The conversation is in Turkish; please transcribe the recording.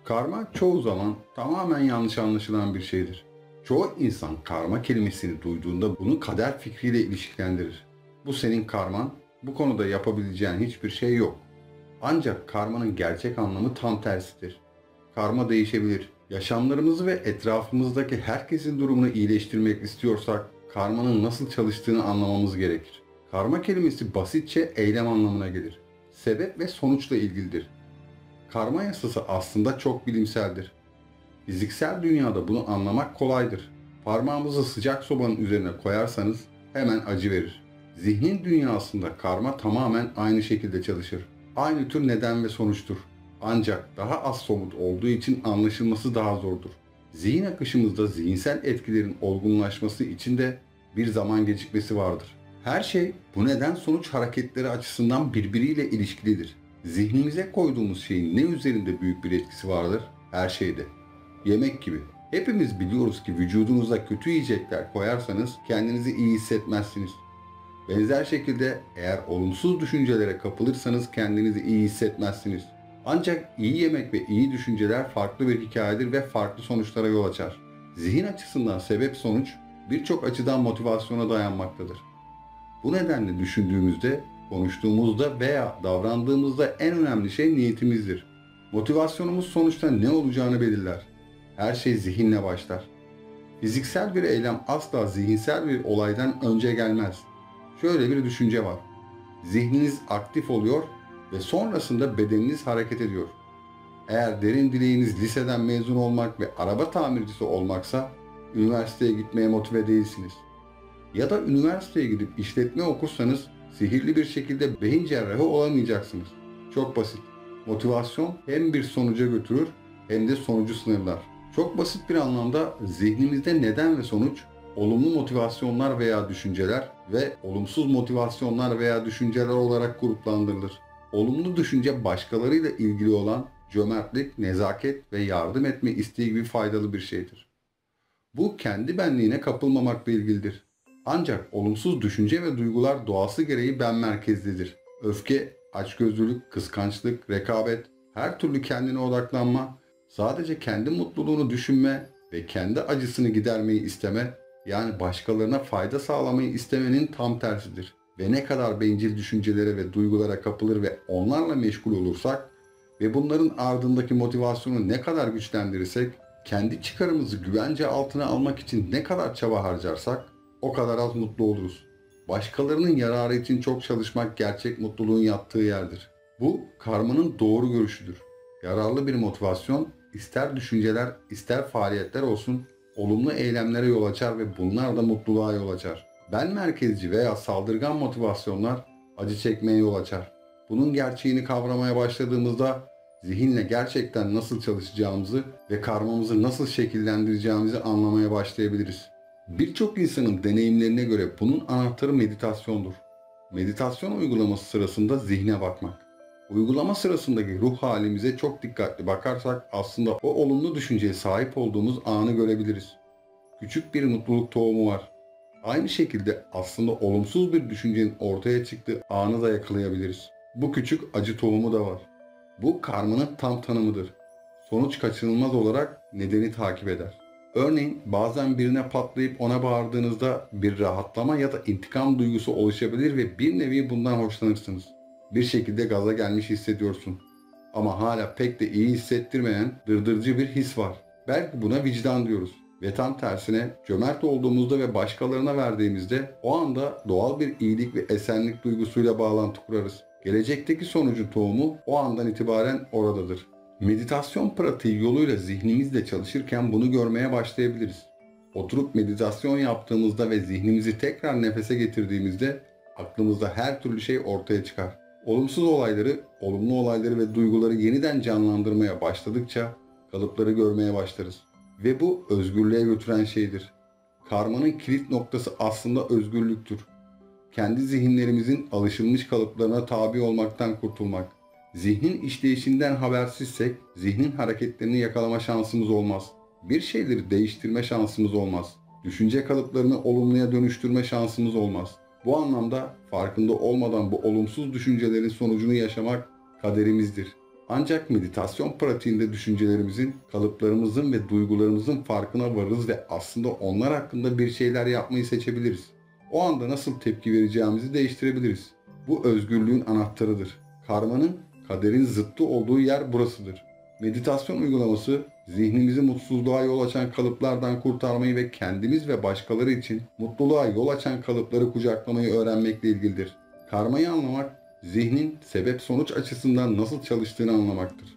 Karma çoğu zaman tamamen yanlış anlaşılan bir şeydir. Çoğu insan karma kelimesini duyduğunda bunu kader fikriyle ilişkilendirir. Bu senin karman, bu konuda yapabileceğin hiçbir şey yok. Ancak karmanın gerçek anlamı tam tersidir. Karma değişebilir. Yaşamlarımızı ve etrafımızdaki herkesin durumunu iyileştirmek istiyorsak karmanın nasıl çalıştığını anlamamız gerekir. Karma kelimesi basitçe eylem anlamına gelir. Sebep ve sonuçla ilgilidir. Karma yasası aslında çok bilimseldir. Fiziksel dünyada bunu anlamak kolaydır. Parmağımızı sıcak sobanın üzerine koyarsanız hemen acı verir. Zihnin dünyasında karma tamamen aynı şekilde çalışır. Aynı tür neden ve sonuçtur. Ancak daha az somut olduğu için anlaşılması daha zordur. Zihin akışımızda zihinsel etkilerin olgunlaşması için de bir zaman gecikmesi vardır. Her şey bu neden sonuç hareketleri açısından birbiriyle ilişkilidir. Zihnimize koyduğumuz şeyin ne üzerinde büyük bir etkisi vardır? Her şeyde. Yemek gibi. Hepimiz biliyoruz ki vücudunuza kötü yiyecekler koyarsanız kendinizi iyi hissetmezsiniz. Benzer şekilde eğer olumsuz düşüncelere kapılırsanız kendinizi iyi hissetmezsiniz. Ancak iyi yemek ve iyi düşünceler farklı bir hikayedir ve farklı sonuçlara yol açar. Zihin açısından sebep sonuç birçok açıdan motivasyona dayanmaktadır. Bu nedenle düşündüğümüzde, konuştuğumuzda veya davrandığımızda en önemli şey niyetimizdir. Motivasyonumuz sonuçta ne olacağını belirler. Her şey zihinle başlar. Fiziksel bir eylem asla zihinsel bir olaydan önce gelmez. Şöyle bir düşünce var. Zihniniz aktif oluyor ve sonrasında bedeniniz hareket ediyor. Eğer derin dileğiniz liseden mezun olmak ve araba tamircisi olmaksa, üniversiteye gitmeye motive değilsiniz. Ya da üniversiteye gidip işletme okursanız sihirli bir şekilde beyin cerrahı olamayacaksınız. Çok basit. Motivasyon hem bir sonuca götürür hem de sonucu sınırlar. Çok basit bir anlamda zihnimizde neden ve sonuç, olumlu motivasyonlar veya düşünceler ve olumsuz motivasyonlar veya düşünceler olarak gruplandırılır. Olumlu düşünce başkalarıyla ilgili olan cömertlik, nezaket ve yardım etme isteği gibi faydalı bir şeydir. Bu kendi benliğine kapılmamakla ilgilidir. Ancak olumsuz düşünce ve duygular doğası gereği ben merkezlidir. Öfke, açgözlülük, kıskançlık, rekabet, her türlü kendine odaklanma, sadece kendi mutluluğunu düşünme ve kendi acısını gidermeyi isteme, yani başkalarına fayda sağlamayı istemenin tam tersidir. Ve ne kadar bencil düşüncelere ve duygulara kapılır ve onlarla meşgul olursak ve bunların ardındaki motivasyonu ne kadar güçlendirirsek, kendi çıkarımızı güvence altına almak için ne kadar çaba harcarsak o kadar az mutlu oluruz. Başkalarının yararı için çok çalışmak gerçek mutluluğun yattığı yerdir. Bu karmanın doğru görüşüdür. Yararlı bir motivasyon ister düşünceler ister faaliyetler olsun olumlu eylemlere yol açar ve bunlar da mutluluğa yol açar. Ben merkezci veya saldırgan motivasyonlar acı çekmeye yol açar. Bunun gerçeğini kavramaya başladığımızda zihinle gerçekten nasıl çalışacağımızı ve karmamızı nasıl şekillendireceğimizi anlamaya başlayabiliriz. Birçok insanın deneyimlerine göre bunun anahtarı meditasyondur. Meditasyon uygulaması sırasında zihne bakmak. Uygulama sırasındaki ruh halimize çok dikkatli bakarsak aslında o olumlu düşünceye sahip olduğumuz anı görebiliriz. Küçük bir mutluluk tohumu var. Aynı şekilde aslında olumsuz bir düşüncenin ortaya çıktığı anı da yakalayabiliriz. Bu küçük acı tohumu da var. Bu karmanın tam tanımıdır. Sonuç kaçınılmaz olarak nedeni takip eder. Örneğin bazen birine patlayıp ona bağırdığınızda bir rahatlama ya da intikam duygusu oluşabilir ve bir nevi bundan hoşlanırsınız. Bir şekilde gaza gelmiş hissediyorsun. Ama hala pek de iyi hissettirmeyen dırdırcı bir his var. Belki buna vicdan diyoruz. Ve tam tersine cömert olduğumuzda ve başkalarına verdiğimizde o anda doğal bir iyilik ve esenlik duygusuyla bağlantı kurarız. Gelecekteki sonucun tohumu o andan itibaren oradadır. Meditasyon pratiği yoluyla zihnimizle çalışırken bunu görmeye başlayabiliriz. Oturup meditasyon yaptığımızda ve zihnimizi tekrar nefese getirdiğimizde aklımızda her türlü şey ortaya çıkar. Olumsuz olayları, olumlu olayları ve duyguları yeniden canlandırmaya başladıkça kalıpları görmeye başlarız. Ve bu özgürlüğe götüren şeydir. Karmanın kilit noktası aslında özgürlüktür. Kendi zihinlerimizin alışılmış kalıplarına tabi olmaktan kurtulmak. Zihnin işleyişinden habersizsek zihnin hareketlerini yakalama şansımız olmaz. Bir şeyleri değiştirme şansımız olmaz. Düşünce kalıplarını olumluya dönüştürme şansımız olmaz. Bu anlamda farkında olmadan bu olumsuz düşüncelerin sonucunu yaşamak kaderimizdir. Ancak meditasyon pratiğinde düşüncelerimizin, kalıplarımızın ve duygularımızın farkına varırız ve aslında onlar hakkında bir şeyler yapmayı seçebiliriz. O anda nasıl tepki vereceğimizi değiştirebiliriz. Bu özgürlüğün anahtarıdır. Karmanın, kaderin zıttı olduğu yer burasıdır. Meditasyon uygulaması, zihnimizi mutsuzluğa yol açan kalıplardan kurtarmayı ve kendimiz ve başkaları için mutluluğa yol açan kalıpları kucaklamayı öğrenmekle ilgilidir. Karmayı anlamak, zihnin sebep sonuç açısından nasıl çalıştığını anlamaktır.